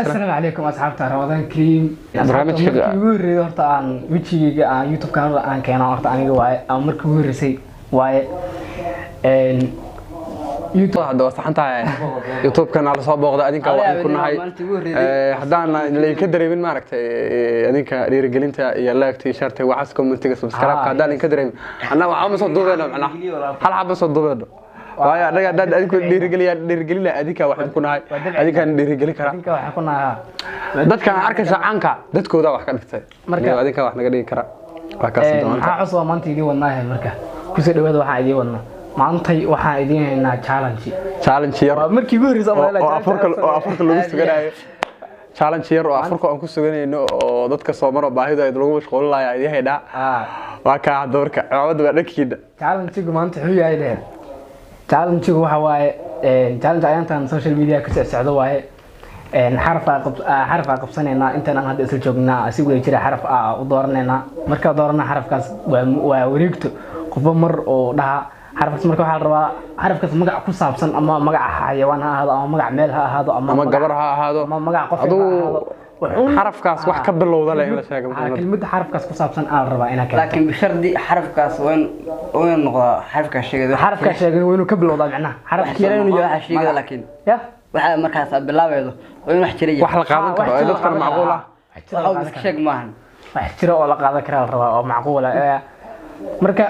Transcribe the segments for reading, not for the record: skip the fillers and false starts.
السلام عليكم أصحابتا رمضان كريم برنامج كذا يوري هرتا عن ويجي عن يوتيوب كان عن كنا هرتا aniga waay ama markii ugu horeysay waay يوتيوب هذا وصحنتها يوتيوب كان على صوب وقت أديك واحد كنا هاي حدانا اللي يكدر من ماركت أديك رجلينتا يلا تيشرت وحاسكم من تجس سبسكرايب هذا اللي يكدر أنا وعم صدق أنا معنا هل حاب صدق أنا وايا أنا قاعد أديك رجلي أديك واحد كنا هاي أديك رجلي كرا أديك واحد كنا دت كان عركش عنك دت كودا واحد كان فتاي أديك واحد نقدر كرا waxaa cusub maanta idin wadnaa marka ku soo dhawaad waxaa idin wadnaa maantay waxaa idin haynaa challenge yar markii ugu horeysay oo afurka lagu suganayo challenge yar oo afurka aan ku suganayno oo dadka Soomaaliya baahida ay lagu mashquulinayo ay hayda waa ka doorka cawad waa dhakiida challenge-gu maanta wuxuu yahay challenge-gu waxa waaye challenge ayantan social media ka socdo waaye حرف قبسنا أنت أنا هذا أسلوب جوجنا أسيب جري حرف ودورنا مركب دورنا حرف كاس وريكت قبل مر وده حرف مركب حرف كاس مجا كوساب سن أما مجا حيوان هذا أما مجا مالها هذا أما جبرها هذا أما مجا قفل حرف كاس واحد قبل لو ذا لا شيء كلمة حرف كاس كوساب سن أنا أنا لكن بشرط حرف كاس وين نقطة حرف كاس شيء حرف كاس شيء وينو قبل لو ذا معناه حرف كيرين ويا شيء لكن يا waxa markaas bilaabaydo oo wax jiray wax la qaadan karo ay dadka macquul ah waxa iska sheeg maahan wax jira oo la qaadan karo rabaa oo macquul ah marka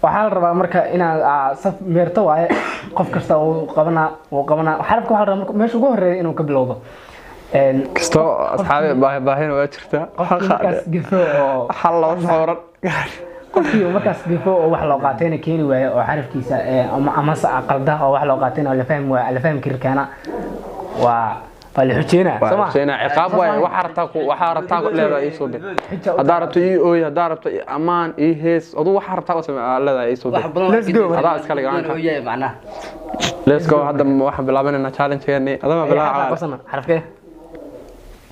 waxa la rabaa marka inaad saf meerto waaye qof kasta uu qabana xarafka waxa la rabaa meesha ugu horeeyo inuu ka bilowdo kasto asxaabi baahin waa jirta markaas gifo oo hal loo sooran qofkii markaas gifo oo wax loo qaatayna keeni waayo oo xarafkiisa ama qalda oo wax loo qaatayna la fahmi karkaana waa falxujeena sama xujena ciqaab way waxa rabtaa ku leedahay soo bid hadaa rabto oo hadaa rabto amaan hees adu waxa rabtaa oo leedahay soo bid let's go hadaa iska ligaan oo yahay macna let's go hadda waxa bilaabanayna challenge geeni adama bilaa xarafkee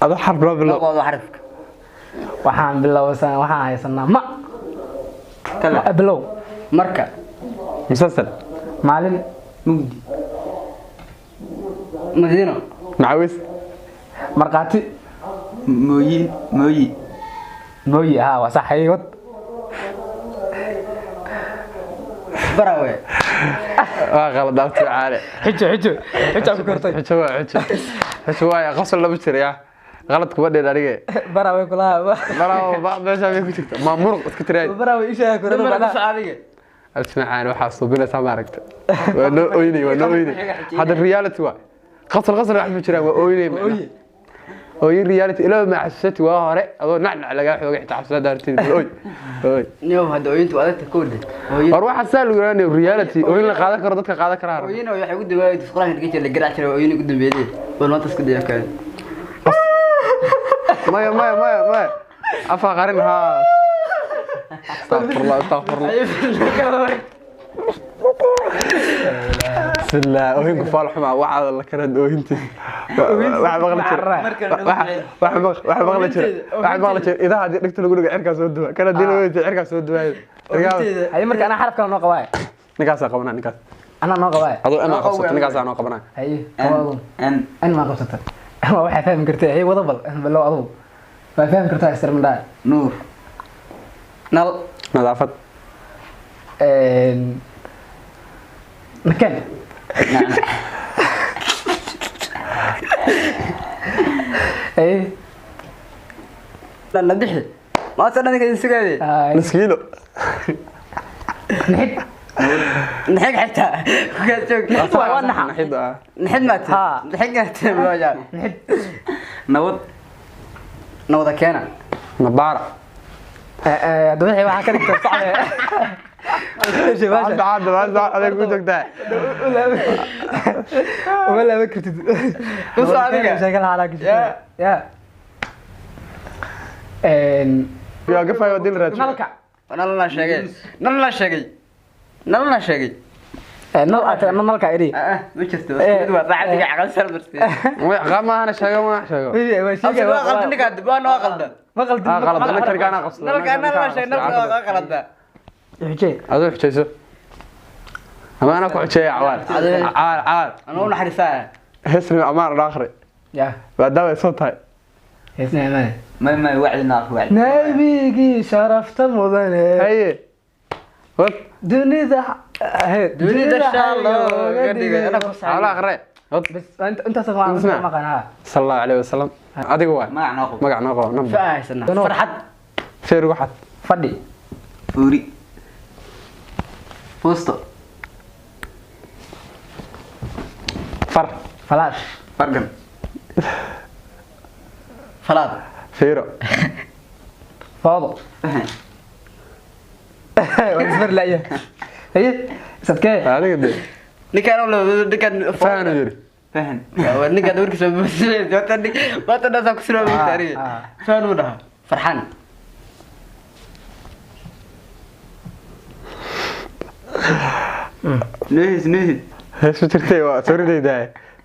adu xarf bilaa xarafka waxaan bilowsan waxaan haysanaa ma بلو مركب مسلسل معلم مجدي مدينة معوس مرقاتي موي ها وصح ايوه براوي غلط دافت عالي حجه كرتي حجه واي غسل لو جريا غلط كبدي داريغه براوي كلها براوي meesha ay ku jirto ma muruq iska tiriyay براوي isha ku rado bana saadiga asmacaan waxa suubinaysa ma aragta waa noo oynay hada reality waa qasal wax ma jiraan waa oynay ooy reality ila ma xasati waa hore adoo nacnac laga xooga xitaa xabsada daartid ooy niyo hada ooyintu adagta koode war waxa saal yiraahdo reality ooyin la qaadan karo dadka qaadan karaan ooyin waxay ugu dawaayay quraanka dhiga la garaac jiray ooyin ugu dambeeyay walmaanta isku dayaa kale ما أفقرنها استغفر الله بسم الله وين قفال حما وعد الله كرد وينتي واحد بغلط إذا هذه نكت نقول عركة سودوا كان دينه عركة سودوا هاي مركب أنا حرف كان نقواي نكاسة قبنا نكاس أنا نقواي أنا قصت نكاسة أنا قبنا هاي أنا ما قصت أنا واحد فاهم كرتي هي وضبل بالله أضو فاهم كرتي أستر من ده نور نظافة مكان ايه لا ندحي ما صرنا كذا سجادي نص كيلو نحق حتى نحد مات نحق الوجع نحد نوض كينا نبارة دوحي waxaa ka dhigtay sax aday ku joogtaa wala ma kartid usoo adiga shaqal xalaaq ya yaa gafay wadin raad nalka nalna sheegay nalka iri ma jirto waa bacdiga aqal sarmartay qama ana sheego ma sheego qaldan ninka dibaan oo qaldan ما قلت غلط انا كرجانا قصد نلقى شيء نلقى غلط حجي هذا حجيسو اما انا كحجي عوال انا نحرسها اسمي امان الاخري يا maadaama ay soo tahay اسمع ماني ما وعدنا في وعد نبيكي شرفت مدني haye wad دنيا دنيا إن شاء الله أنا ala aqre wad بس انت سمع اسمع. ما قناها sallallahu alayhi wasallam adiga waa ما عناقب magac noo qabo number فاحسنا فرحت feer waxad فدي فوري فوسطو far فلاش فرقن فلاد feero فاضل واصبر لا يا هي صدقني adiga de نكان ولا نكان faano yiri فهن نكان ورك سو ما تنسى كسر تاريخ فهن ولا فرحان نهز heesu jirtay waa sooridaydaa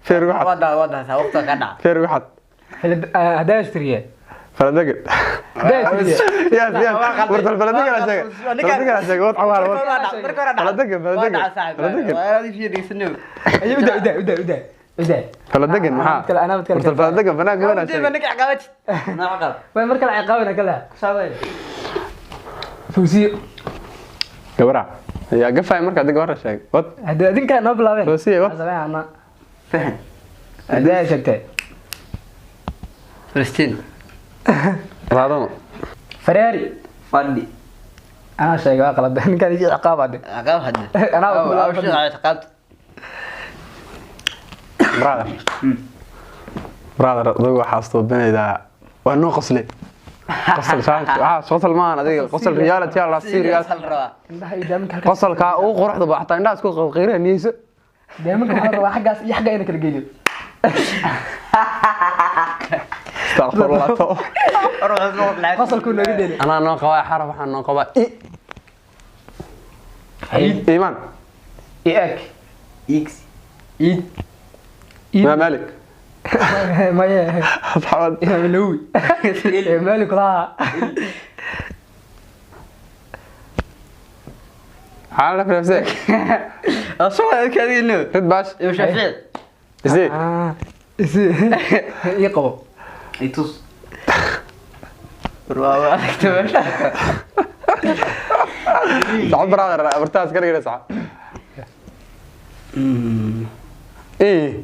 feer waxad وضع وقتها قدع feer waxad هدايا اشتريها faladagad هدايا اشتريها يا ورد الفلادقة على شيء فلادقة على شيء وضع حوار فلادقة ابدا فلادقة معاه انا بتكلم ورد الفلادقة فناك وين شيء وين مركل عقابنا كلها فوزي قبرة يا قفا مركز دقة ورا شيء وات هذين كان نبلا وين فوزي وات انا فهن هدايا شتى فلسطين هذا فراري فندي انا شيء غلط كان يجي عقاب هذا عقاب هذا انا أول شيء على عقابته برادر ضوء حاصل بين إذا وأنه قصلي قصل شان صوت الماء هذه قصل ريالة يا الله سيريال قصل كا وقرح ضبع حتى الناس كل غيره نيس دائما كان هذا حق يحق انك الجيل استغفر الله تو فصل كله جديد أنا نقوا حرف عن نقوا إيمان اياك إكس ما مالك ما هي أصحاب يا ملوي مالك لا على في نفسك أصلا كذي إنه رد باش يوشفيع زين يقو يتوس برافو عليك تمام صعب برادر برتاس كرير صعب إيه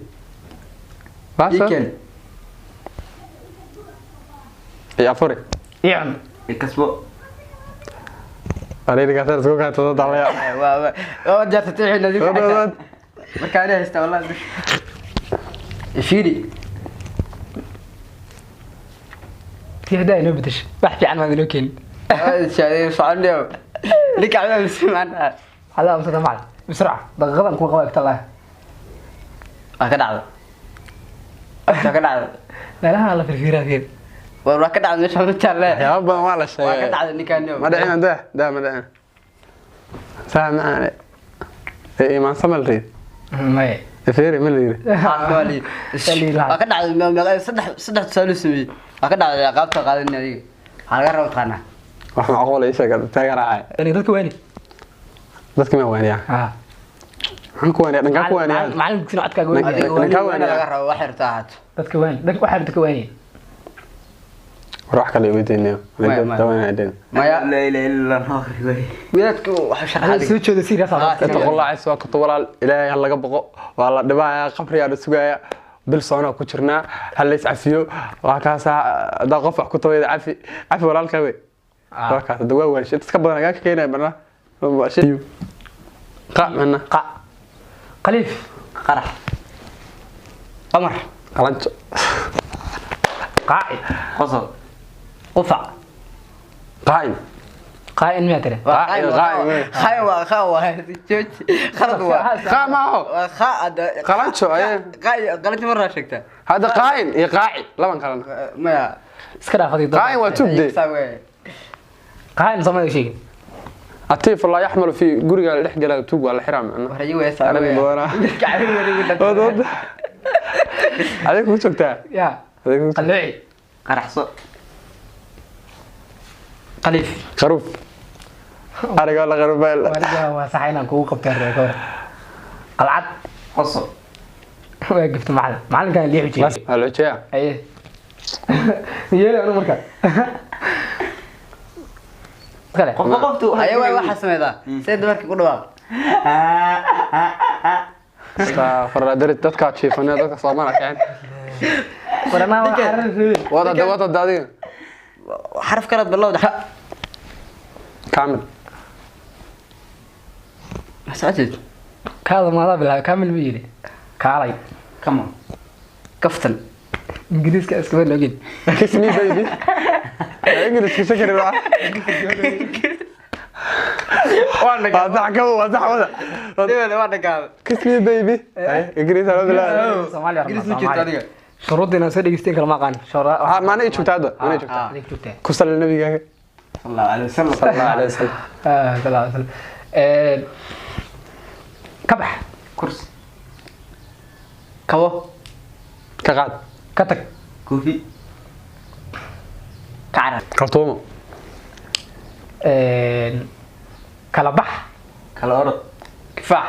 بس يكن يا فوري يعني الكسبو أنا اللي قاعد أسوق كانت تضع عليا جات تروح النادي مكانها هسه والله فيري في هدايا نبتش بحكي عن هذا لوكين شايف صعدني لك على سمعنا هذا مصدر معي بسرعة ضغطا كون قواك الله كدعد كدعد لا لا الله في الفيرة فيه والله كدعد مش هنتشال يا أبا ما له شيء كدعد اللي كان ما دعينا ده ما دعينا فاهم معنا إيه ما صمل ريد ما هي فيري من اللي يري كدعد صدح تسالسمي كدعد عقابته قادني هذه على غير وطنا wax macquul ay sheegay taageer ah يعني dadka weeni dadka ma waaniya waxaan ku waaniya dhanka ku waaniya macalin kuna codkaaga weeni adiga weyn laga rabo wax irtaahat dadka weeni dadka waxa dadka weeni wax kale weydiinayo dawaanadeen maya la ilaha illa allah wiilku waxa sharaxay soo jeedo si raasa inta qolaacay soo ka walaal ilaahay laga baqo waa la dhibaaya qabriga sugaya bil soona ku jirnaa hal is cafiyo waa kaas da qof wax ku tawada cafi walaalka way kaas dawaa waan shid iska badan aga keenay bana shid qamana قليف قرح قمر qalanjo قاعد قصر قفع qaa'im قائن ما ترى خايوا جوج خلط qaamaho qalanjo ay قلت مره شكته hada qaa'in iyo qaaci laban kalan ما اسكرا فدي qaa'in waa tubde قائن زمان شيء atiif la yaxmal fi guriga la dhexgalay tug wala xiram ورجي ويساوي adeeg ku sugtaa يا قلعي قرحصو قليف qaruuf ariga la qaruubay ورجع وصحينا كو قبتين ريكور قلعت قصو waa gifta macalinkan lii xujiyay waa la jeeyaa aye yeeli anu marka kale qoftu ayaa waxa sameeyda sida markii ku dhawaaq faradarid dadka jiifanay dadka Soomaaliya keen warana waa wada adiga xaraf kala bilowda kaamil mas'aajid kaada maada bilaa kaamil biyiri kaalay kama kaftan ingiriiska iska weyn ogin kiss me baby ingiriis kiss kari waa وانا قاعد kiss me baby ingiriis ala bilaa Soomaaliya shuruudina soo dhageysteen kala ma qaan maana joogtaada maana joogtaa ku salli nabigaaga صلى الله عليه وسلم sallallahu alayhi wasallam sallallahu alayhi wasallam kabax كرسي كوا ka qaad ka tag كوفي كعرف kartuumo kala bax كلا أرض كفاح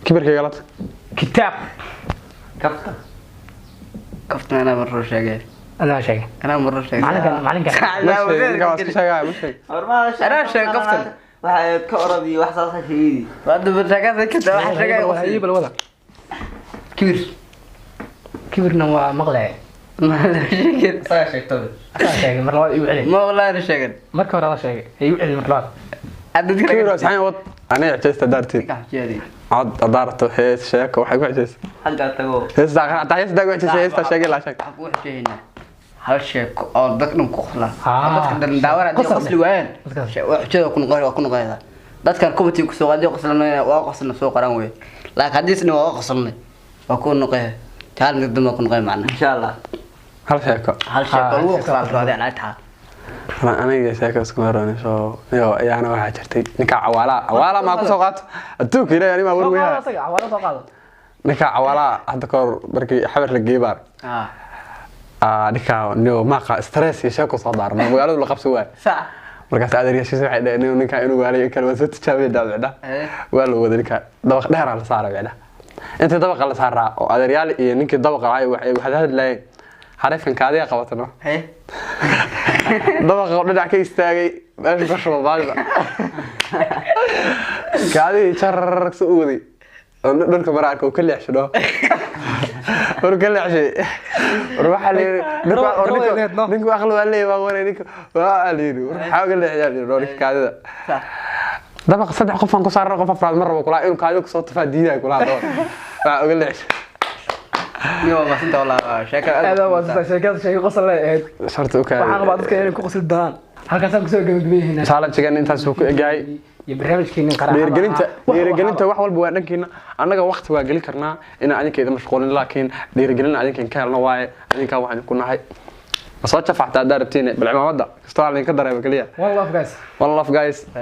kibirkayga la tag kitaab كفتا كفتا أنا مرة شاقي أنا شيء أنا مرة شاقي معلنك ninka waa iska sheegaya ma sheeg أنا شاقي كفتا waxay ka oradii wax saas sheeyay بعد بتشاقي كده واحد شاقي هي بالوضع كبير كبرنا ومقلع ما شاقي صار شاقي طبعا شيء مرة يوعلي ما والله أنا شاقي مركب هذا شيء يوعلي مرة عدد kibir كده waa saxan wad aniga cijaysta daartiin جادي cod adaarto hees sheeko waxay ku cijaysa halka tago hees daa ku cijaysa heesta sheegay la sheeg أقول شيء هل شيء أو ذكرهم كخلا آه. ذكر دعوانا دي قصر. قصل وين قصر. شيء وحجة كن غير وكن غير ذكر كوبتي كسوق دي قصلنا وقصلنا سوق رانوي لا حديثنا وقصلنا وكون غير تعال نقدم وكن غير معنا insha Allah hal sheeko هل شيء آه. هو قصل هذا على تعال aniga sheeko isku maroonayso iyo ayaana waxa jirtay ninka cawaala ma ku soo qaato adduunka ilaahay ma war weeyaa عوالة سوقات ninka cawaala hadda koor markii xabar la geeybar ninka niyo maaqa stress iyo sheeko soo daarma magaalada la qabso waay ساعة markaas adeeryaashiisa waxay dhaheen ninka inuu waaliyo kale waa soo tijaabay daawada waa la wada ninka dabaq dheer la saaray wada inta dabaq la saaraa oo adeeryaal iyo ninkii dabaq ay waxay hadlayeen xarifkan kaadiga qabatano هي dabaq oo dhinac ka istaagay meesha ka shuba baaliba kaadi charar soo waday dhulka maraarka oo ka leexshado oo ka leexshay waxa leeyahay ninku aqal waa leeyahay waa ninku waa leeyahay waxa ga leeyahay dhulka kaadida dabaq saddex qof aan ku saaran qof afraad mar rabo kula inuu kaadi ku soo tafaadiinay kula doon waa uga leexshay يوم ما سنت والله شكل هذا هو شيء قصر لا sharta u kaadi waxaan qabaa dadka inay ku qosl doonaan halkaas aan ku soo gabagabeeyna saalan jigan intaas uu ku egay iyo barnaamijkeena qaraha dhiirigelinta wax walba waa dhankeena annaga waqti waa gali karnaa in adinkeeda mashquulin laakiin dhiirigelin adinkan ka helno waaye adinka waxaan ku nahay soo jafacta daarabtiin bal cimaamada kastoo aan ka dareemo kaliya والله guys one love guys